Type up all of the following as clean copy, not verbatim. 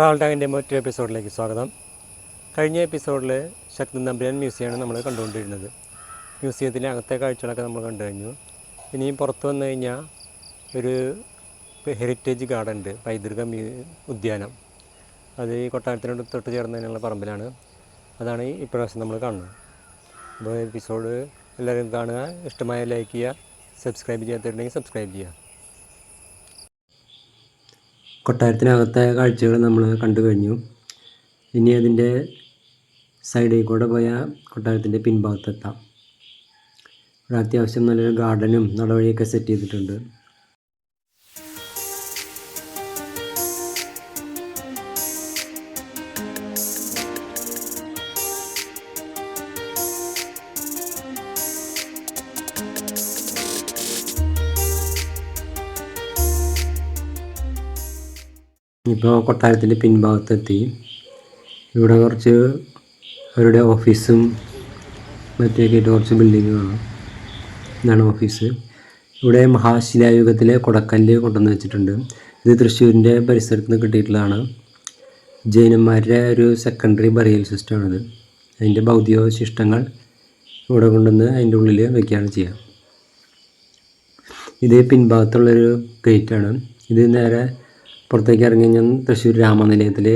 Travel ടാഗിൻ്റെ മറ്റൊരു എപ്പിസോഡിലേക്ക് സ്വാഗതം. കഴിഞ്ഞ എപ്പിസോഡിൽ ശക്തൻ തമ്പുരാൻ മ്യൂസിയമാണ് നമ്മൾ കണ്ടുകൊണ്ടിരുന്നത്. മ്യൂസിയത്തിലെ അകത്തെ കാഴ്ചകളൊക്കെ നമ്മൾ കണ്ടു കഴിഞ്ഞു. ഇനിയും പുറത്ത് വന്നു കഴിഞ്ഞാൽ ഒരു ഹെറിറ്റേജ് ഗാർഡൻ ഉണ്ട്, പൈതൃക ഉദ്യാനം. അത് ഈ കൊട്ടാരത്തിനോട് തൊട്ട് ചേർന്നതിനുള്ള പറമ്പിലാണ്. അതാണ് ഈ പ്രാവശ്യം നമ്മൾ കാണുന്നത്. അപ്പോൾ എപ്പിസോഡ് എല്ലാവരും കാണുക, ഇഷ്ടമായ ലൈക്ക് ചെയ്യുക, സബ്സ്ക്രൈബ് ചെയ്യാത്തിട്ടുണ്ടെങ്കിൽ സബ്സ്ക്രൈബ് ചെയ്യുക. കൊട്ടാരത്തിനകത്തെ കാഴ്ചകൾ നമ്മൾ കണ്ടു കഴിഞ്ഞു. ഇനി അതിൻ്റെ സൈഡിൽ കൂടെ പോയാൽ കൊട്ടാരത്തിൻ്റെ പിൻഭാഗത്തെത്താം. ഇവിടെ അത്യാവശ്യം നല്ലൊരു ഗാർഡനും നടവഴിയൊക്കെ സെറ്റ് ചെയ്തിട്ടുണ്ട്. ഇപ്പോൾ കൊട്ടാരത്തിൻ്റെ പിൻഭാഗത്തെത്തി. ഇവിടെ കുറച്ച് അവരുടെ ഓഫീസും മറ്റൊക്കെ കുറച്ച് ബിൽഡിങ് കാണാം. ഇതാണ് ഓഫീസ്. ഇവിടെ മഹാശിലായുഗത്തിലെ കൊടക്കല്ല് കൊണ്ടുവന്ന് വെച്ചിട്ടുണ്ട്. ഇത് തൃശ്ശൂരിൻ്റെ പരിസരത്ത് നിന്ന് കിട്ടിയിട്ടുള്ളതാണ്. ജൈനന്മാരുടെ ഒരു സെക്കൻഡറി ബറിയൽ സിസ്റ്റമാണിത്. അതിൻ്റെ ഭൗതികാവശിഷ്ടങ്ങൾ ഇവിടെ കൊണ്ടുവന്ന് അതിൻ്റെ ഉള്ളിൽ വയ്ക്കുകയാണ് ചെയ്യുക. ഇത് പിൻഭാഗത്തുള്ളൊരു ഗേറ്റാണ്. ഇത് നേരെ പുറത്തേക്ക് ഇറങ്ങി കഴിഞ്ഞാൽ തൃശ്ശൂർ രാമനിലയത്തിൽ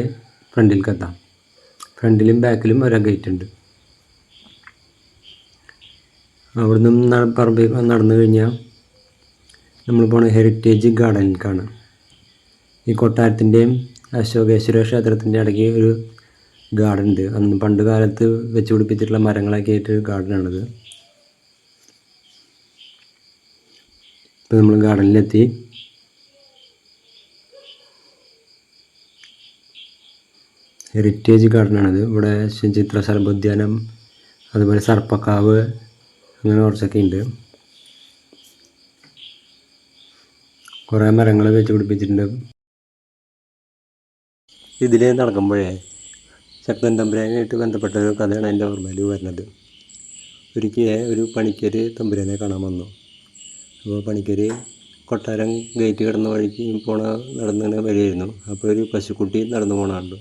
ഫ്രണ്ടിലേക്ക് എത്താം. ഫ്രണ്ടിലും ബാക്കിലും ഓരോ ഗേറ്റ് ഉണ്ട്. അവിടെ നിന്ന് പറമ്പിൽ നടന്നു കഴിഞ്ഞാൽ നമ്മൾ പോണ ഹെറിറ്റേജ് ഗാർഡനിലേക്കാണ്. ഈ കൊട്ടാരത്തിൻ്റെയും അശോകേശ്വര ക്ഷേത്രത്തിൻ്റെ ഇടയ്ക്ക് ഒരു ഗാർഡൻ ഉണ്ട്. അന്ന് പണ്ട് കാലത്ത് വെച്ച് പിടിപ്പിച്ചിട്ടുള്ള മരങ്ങളൊക്കെ ആയിട്ട് ഗാർഡനാണിത്. ഇപ്പോൾ നമ്മൾ ഗാർഡനിലെത്തി. ഹെറിറ്റേജ് ഗാർഡനാണിത്. ഇവിടെ ചിത്രശലഭോദ്യാനം, അതുപോലെ സർപ്പക്കാവ്, അങ്ങനെ കുറച്ചൊക്കെ ഉണ്ട്. കുറേ മരങ്ങൾ വെച്ച് പിടിപ്പിച്ചിട്ടുണ്ട്. ഇതിൽ നടക്കുമ്പോഴേ ശക്തൻ തമ്പുരാനായിട്ട് ബന്ധപ്പെട്ട ഒരു കഥയാണ് എൻ്റെ ഓർമ്മയിൽ വരുന്നത്. ഒരിക്കൽ ഒരു പണിക്കർ തമ്പുരാനെ കാണാൻ വന്നു. അപ്പോൾ പണിക്കർ കൊട്ടാരം ഗേറ്റ് കിടന്ന വഴിക്ക് നടന്നിങ്ങനെ വരികയായിരുന്നു. അപ്പോൾ ഒരു പശുക്കുട്ടി നടന്നു പോകണുണ്ട്.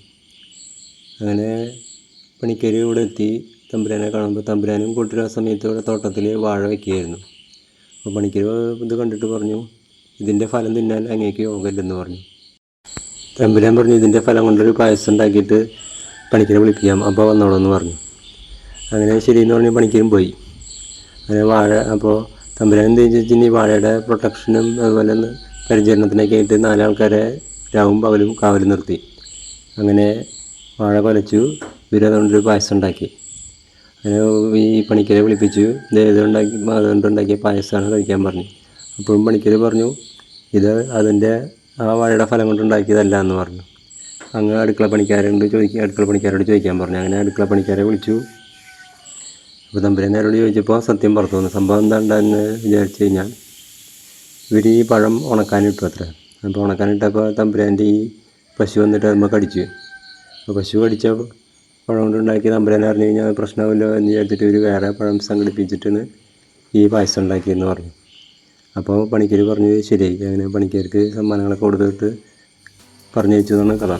അങ്ങനെ പണിക്കർ ഇവിടെ എത്തി തമ്പുരാനെ കാണുമ്പോൾ തമ്പുരാനും കൂട്ടൊരു ആ സമയത്ത് ഇവിടെ തോട്ടത്തിൽ വാഴ വയ്ക്കുകയായിരുന്നു. അപ്പോൾ പണിക്കർ ഇത് കണ്ടിട്ട് പറഞ്ഞു, ഇതിൻ്റെ ഫലം തിന്നാൻ അങ്ങേക്ക് യോഗമില്ലെന്ന് പറഞ്ഞു. തമ്പുരാൻ പറഞ്ഞു, ഇതിൻ്റെ ഫലം കൊണ്ടൊരു പായസം ഉണ്ടാക്കിയിട്ട് പണിക്കരെ വിളിപ്പിക്കാം, അപ്പോൾ വന്നോളൂ പറഞ്ഞു. അങ്ങനെ ശരിയെന്ന് പറഞ്ഞ് പണിക്കരും പോയി. അങ്ങനെ വാഴ അപ്പോൾ തമ്പുരാൻ എന്താ വെച്ചാൽ ഈ വാഴയുടെ പ്രൊട്ടക്ഷനും അതുപോലെ പരിചരണത്തിനൊക്കെ ആയിട്ട് 4 ആൾക്കാരെ രാവും പകലും കാവൽ നിർത്തി. അങ്ങനെ വാഴ കൊലച്ചു. ഇവരതുകൊണ്ടൊരു പായസം ഉണ്ടാക്കി. അങ്ങനെ ഈ പണിക്കരെ വിളിപ്പിച്ചു, അതുകൊണ്ടുണ്ടാക്കിയ പായസമാണ് കഴിക്കാൻ പറഞ്ഞു. അപ്പോഴും പണിക്കർ പറഞ്ഞു, ഇത് അതിൻ്റെ ആ വാഴയുടെ ഫലം കൊണ്ടുണ്ടാക്കിയതല്ല എന്ന് പറഞ്ഞു. അങ്ങ് അടുക്കള പണിക്കാരോട് ചോദിക്കാൻ പറഞ്ഞു. അങ്ങനെ അടുക്കള പണിക്കാരെ വിളിച്ചു. അപ്പോൾ തമ്പുരാനോട് ചോദിച്ചപ്പോൾ സത്യം പുറത്തു വന്നു. സംഭവം എന്താണെന്ന് വിചാരിച്ചു കഴിഞ്ഞാൽ ഇവർ ഈ പഴം ഉണക്കാനിട്ടു അത്ര. അപ്പോൾ ഉണക്കാനിട്ടപ്പോൾ തമ്പുരാൻ്റെ ഈ പശു വന്നിട്ട് അതുമ്പോൾ കടിച്ചു. അപ്പോൾ പശു കടിച്ച പഴം കൊണ്ടുണ്ടാക്കി തമ്പുരാൻ അറിഞ്ഞു കഴിഞ്ഞാൽ പ്രശ്നമില്ല എന്ന് വിചാരിച്ചിട്ട് ഇവർ വേറെ പഴം സംഘടിപ്പിച്ചിട്ടാണ് ഈ പായസം ഉണ്ടാക്കിയെന്ന് പറഞ്ഞു. അപ്പോൾ പണിക്കർ പറഞ്ഞു ശരിയായി. അങ്ങനെ പണിക്കാർക്ക് സമ്മാനങ്ങളൊക്കെ കൊടുത്തിട്ട് പറഞ്ഞയച്ചു എന്നാണ് കഥ.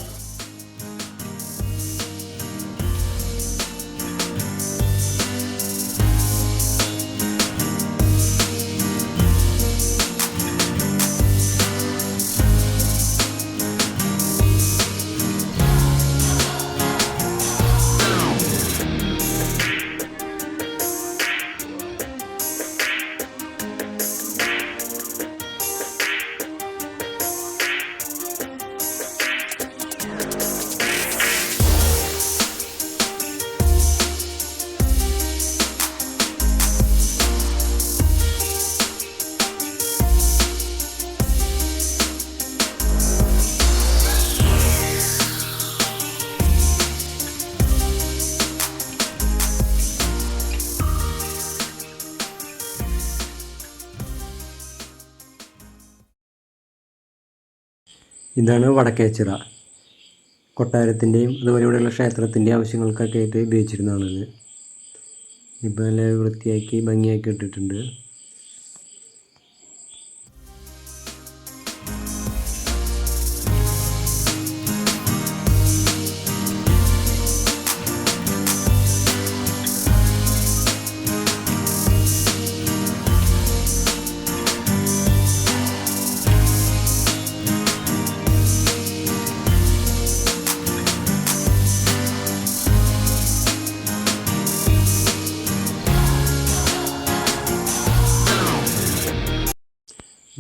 ഇതാണ് വടക്കേച്ചിറ. കൊട്ടാരത്തിൻ്റെയും അതുപോലെ ഇവിടെയുള്ള ക്ഷേത്രത്തിൻ്റെയും ആവശ്യങ്ങൾക്കൊക്കെ ആയിട്ട് ഉപയോഗിച്ചിരുന്നതാണിത്. ഇപ്പോൾ നല്ല വൃത്തിയാക്കി ഭംഗിയാക്കി ഇട്ടിട്ടുണ്ട്.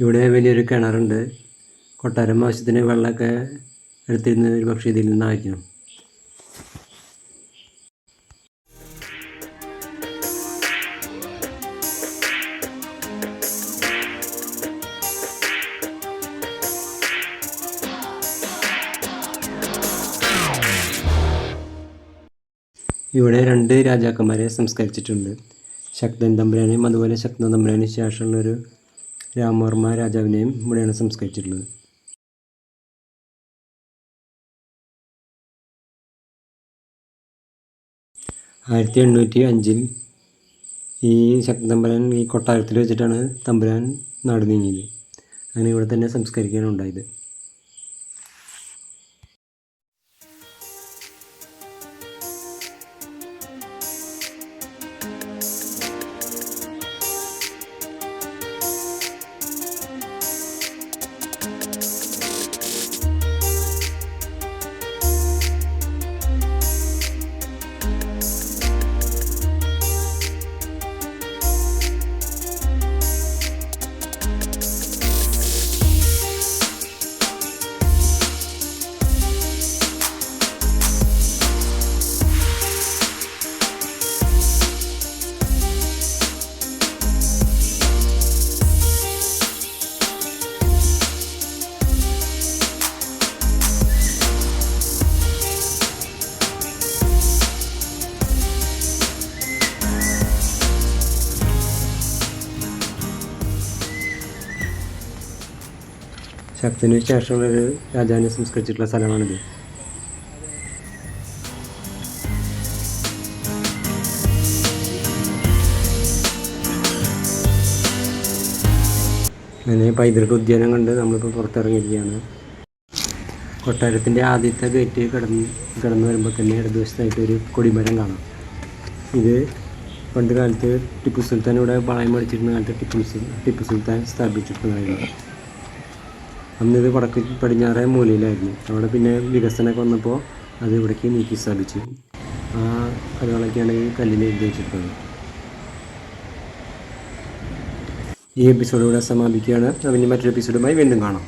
ഇവിടെ വലിയൊരു കിണറുണ്ട്. കൊട്ടാരം ആവശ്യത്തിന് വെള്ളമൊക്കെ എടുത്തിരുന്നത് ഒരു പക്ഷേ ഇതിൽ നിന്നായിരിക്കും. ഇവിടെ 2 രാജാക്കന്മാരെ സംസ്കരിച്ചിട്ടുണ്ട്. ശക്തൻ തമ്പുരാനെയും അതുപോലെ ശക്തൻ തമ്പുരാന് ശേഷമുള്ളൊരു രാമവർമ്മ രാജാവിനെയും ഇവിടെയാണ് സംസ്കരിച്ചിട്ടുള്ളത്. 1805 ഈ ശക്തൻ തമ്പുരാൻ ഈ കൊട്ടാരത്തിൽ വെച്ചിട്ടാണ് തമ്പുരാൻ നാട് നീങ്ങിയത്. അങ്ങനെ ഇവിടെ തന്നെ സംസ്കരിക്കുകയാണ് ഉണ്ടായത്. ശക്തന് ശേഷമുള്ളൊരു രാജാവിനെ സംസ്കരിച്ചിട്ടുള്ള സ്ഥലമാണിത്. അങ്ങനെ പൈതൃക ഉദ്യാനം കണ്ട് നമ്മളിപ്പോൾ പുറത്തിറങ്ങിയിരിക്കുകയാണ്. കൊട്ടാരത്തിൻ്റെ ആദ്യത്തെ ഗേറ്റ് കടന്നു വരുമ്പോൾ തന്നെ ഇടതുവശത്തായിട്ട് ഒരു കൊടിമരം കാണാം. ഇത് പണ്ട് കാലത്ത് ടിപ്പു സുൽത്താൻ ഇവിടെ പാളയം മേടിച്ചിരുന്ന കാലത്ത് ടിപ്പു സുൽത്താൻ സ്ഥാപിച്ചിട്ടുള്ളതായിരുന്നു. അന്നിത് വടക്ക് പടിഞ്ഞാറേ മൂലയിലായിരുന്നു. അവിടെ പിന്നെ വികസനമൊക്കെ വന്നപ്പോൾ അത് ഇവിടേക്ക് നീക്കി സ്ഥാപിച്ചു. ആ കഥകളൊക്കെയാണ് ഈ കല്ലിൽ എഴുതി വെച്ചിട്ടുള്ളത്. ഈ എപ്പിസോഡ് ഇവിടെ സമാപിക്കുകയാണ്. അതിന് മറ്റൊരു എപ്പിസോഡുമായി വീണ്ടും കാണാം.